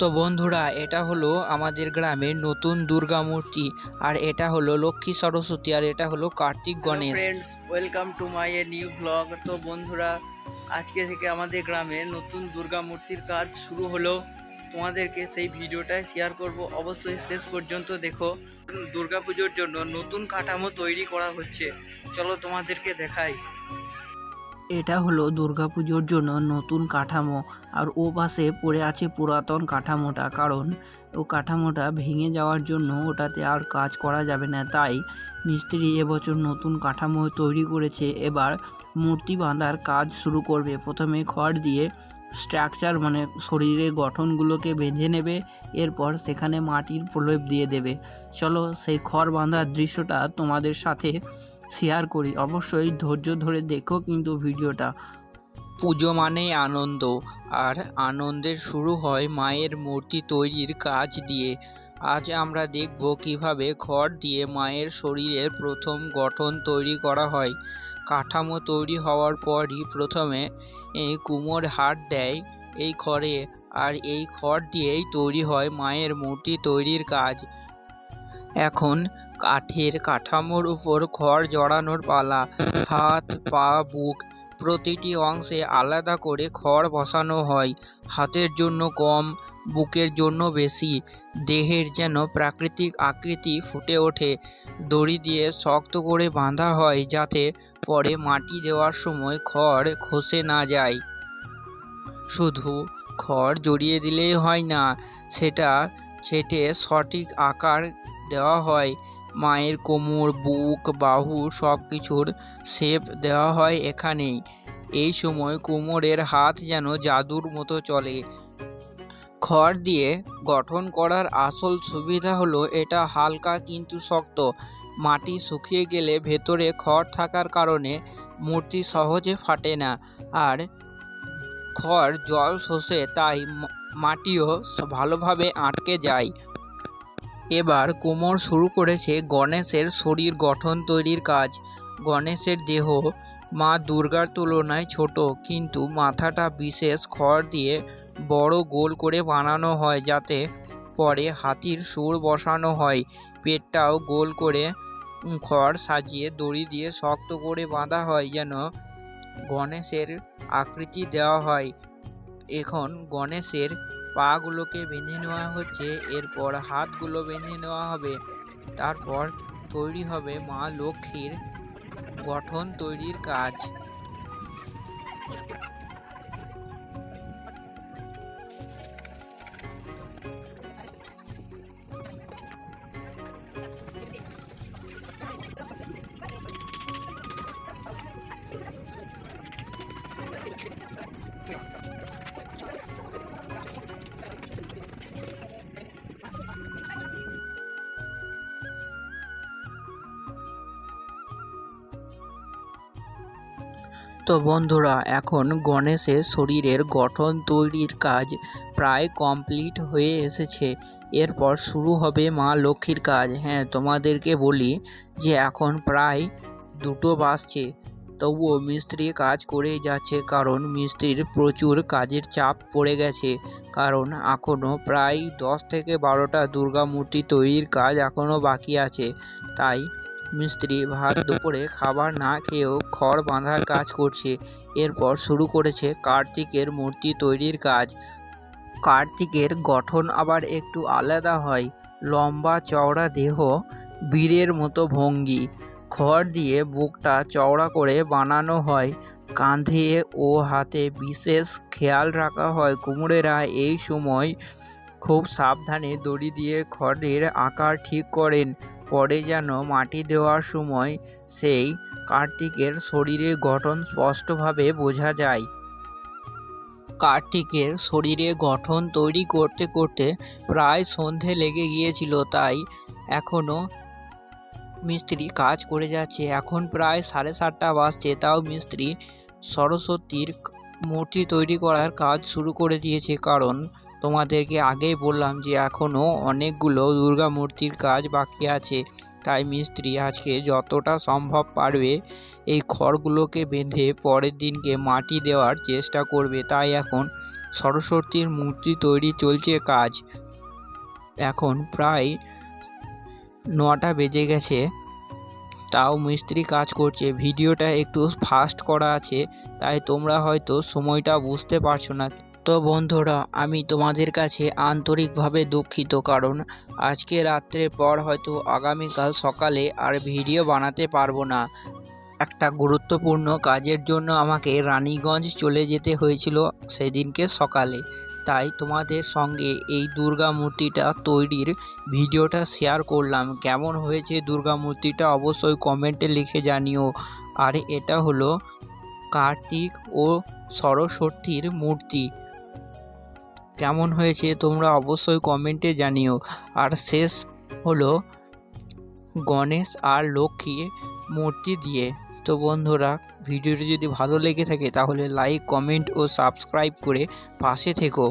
তো বন্ধুরা, এটা হলো আমাদের গ্রামের নতুন দুর্গা মূর্তি। আর এটা হলো লক্ষ্মী সরস্বতী, আর এটা হলো Kartik hello Ganesh. Friends, welcome to my a new blog. তো বন্ধুরা, আজকে থেকে আমাদের গ্রামে নতুন দুর্গা মূর্তির কাজ শুরু হলো। তোমাদেরকে সেই ভিডিওটা শেয়ার করব, অবশ্যই শেষ পর্যন্ত দেখো। দুর্গা পুজোর জন্য নতুন কাঠামো তৈরি করা হচ্ছে, চলো তোমাদেরকে দেখাই। এটা হলো দুর্গাপুজোর জন্য নতুন কাঠামো। আর ও পাশে পড়ে আছে পুরাতন কাঠামোটা, কারণ ও কাঠামোটা ভেঙে যাওয়ার জন্য ওটাতে আর কাজ করা যাবে না। তাই মিস্ত্রি এবছর নতুন কাঠামো তৈরি করেছে। এবার মূর্তি বাঁধার কাজ শুরু করবে। প্রথমে খড় দিয়ে স্ট্রাকচার মানে শরীরের গঠনগুলোকে বেঁধে নেবে, এরপর সেখানে মাটির প্রলেপ দিয়ে দেবে। চলো সেই খড় বাঁধার দৃশ্যটা তোমাদের সাথে শেয়ার করি। অবশ্যই ধৈর্য ধরে দেখো কিন্তু ভিডিওটা। পুজো মানেই আনন্দ, আর আনন্দের শুরু হয় মায়ের মূর্তি তৈরির কাজ দিয়ে। আজ আমরা দেখব কিভাবে খড় দিয়ে মায়ের শরীরের প্রথম গঠন তৈরি করা হয়। কাঠামো তৈরি হওয়ার পরই প্রথমে এই কুমোর হাত দেয় এই খড়ে, আর এই খড় দিয়েই তৈরি হয় মায়ের মূর্তি তৈরির কাজ। এখন কাঠের কাঠামোর উপর খড় জড়ানোর পালা। হাত, পা, বুক প্রতিটি অংশে আলাদা করে খড় বসানো হয়। হাতের জন্য কম, বুকের জন্য বেশি। দেহের যেন প্রাকৃতিক আকৃতি ফুটে ওঠে। দড়ি দিয়ে শক্ত করে বাঁধা হয় যাতে পরে মাটি দেওয়ার সময় খড় খসে না যায়। শুধু খড় জড়িয়ে দিলেই হয় না, সেটা ছেঁটে সঠিক আকার দেওয়া হয়। মায়ের কোমর, বুক, বাহু সব কিছুর শেপ দেওয়া হয় এখানেই। এই সময় কোমরের হাত যেন জাদুর মতো চলে। খড় দিয়ে গঠন করার আসল সুবিধা হলো এটা হালকা কিন্তু শক্ত। মাটি শুকিয়ে গেলে ভেতরে খড় থাকার কারণে মূর্তি সহজে ফাটে না। আর খড় জল শোষে, তাই মাটিও ভালোভাবে আটকে যায়। এবার কুমোর শুরু করেছে গণেশের শরীর গঠন তৈরির কাজ। গণেশের দেহ মা দুর্গার তুলনায় ছোট, কিন্তু মাথাটা বিশেষ খড় দিয়ে বড় গোল করে বানানো হয় যাতে পরে হাতির সুর বসানো হয়। পেটটাও গোল করে খড় সাজিয়ে দড়ি দিয়ে শক্ত করে বাঁধা হয় যেন গণেশের আকৃতি দেওয়া হয়। এখন গণেশের পাগুলোকে বেঁধে নেওয়া হচ্ছে, এরপর হাতগুলো বেঁধে নেওয়া হবে। তারপর তৈরি হবে মা লক্ষ্মীর গঠন তৈরির কাজ। তো বন্ধুরা, এখন গণেশের শরীরের গঠন তৈরির কাজ প্রায় কমপ্লিট হয়ে এসেছে। এরপর শুরু হবে মা লক্ষ্মীর কাজ। হ্যাঁ, তোমাদেরকে বলি যে এখন প্রায় 2টো বাজছে, তবুও মিস্ত্রি কাজ করেই যাচ্ছে, কারণ মিস্ত্রির প্রচুর কাজের চাপ পড়ে গেছে। কারণ এখনও প্রায় 10 থেকে 12টা দুর্গা মূর্তি তৈরির কাজ এখনও বাকি আছে। তাই মিস্ত্রি ভাত দুপুরে খাবার না খেয়েও খড় বাঁধার কাজ করছে। এরপর শুরু করেছে কার্তিকের মূর্তি তৈরির কাজ। কার্তিকের গঠন আবার একটু আলাদা হয়। লম্বা চওড়া দেহ, বীরের মতো ভঙ্গি। খড় দিয়ে বুকটা চওড়া করে বানানো হয়। কাঁধে ও হাতে বিশেষ খেয়াল রাখা হয়। কুমোরেরা এই সময় খুব সাবধানে দড়ি দিয়ে খড়ের আকার ঠিক করেন, পরে যেন মাটি দেওয়ার সময় সেই কার্তিকের শরীরের গঠন স্পষ্টভাবে বোঝা যায়। কার্তিকের শরীরে গঠন তৈরি করতে করতে প্রায় সন্ধে লেগে গিয়েছিল, তাই এখনও মিস্ত্রি কাজ করে যাচ্ছে। এখন প্রায় 7:30 বাজছে, তাও মিস্ত্রি সরস্বতীর মূর্তি তৈরি করার কাজ শুরু করে দিয়েছে। কারণ তোমাদেরকে আগেই বললাম যে এখনও অনেকগুলো দুর্গা মূর্তির কাজ বাকি আছে। তাই মিস্ত্রি আজকে যতটা সম্ভব পারবে এই খড়গুলোকে বেঁধে পরের দিনকে মাটি দেওয়ার চেষ্টা করবে। তাই এখন সরস্বতীর মূর্তি তৈরি চলছে কাজ। এখন প্রায় 9টা বেজে গেছে, তাও মিস্ত্রি কাজ করছে। ভিডিওটা একটু ফাস্ট করা আছে, তাই তোমরা হয়তো সময়টা বুঝতে পারছো না। তো বন্ধুরা, আমি তোমাদের কাছে আন্তরিকভাবে দুঃখিত, কারণ আজকে রাত্রের পর হয়তো আগামীকাল সকালে আর ভিডিও বানাতে পারবো না। একটা গুরুত্বপূর্ণ কাজের জন্য আমাকে রানীগঞ্জ চলে যেতে হয়েছিল সেদিনকে সকালে, তাই তোমাদের সঙ্গে এই দুর্গা মূর্তিটা তৈরির ভিডিওটা শেয়ার করলাম। কেমন হয়েছে দুর্গা মূর্তিটা অবশ্যই কমেন্টে লিখে জানিও। আর এটা হলো কার্তিক ও সরস্বতীর মূর্তি। কেমন হয়েছে তোমরা অবশ্যই কমেন্টে জানিও। আর শেষ হলো গণেশ আর লক্ষ্মী মূর্তি দিয়ে। তো বন্ধুরা, ভিডিওটি যদি ভালো লেগে থাকে তাহলে লাইক, কমেন্ট ও সাবস্ক্রাইব করে পাশে থেকো।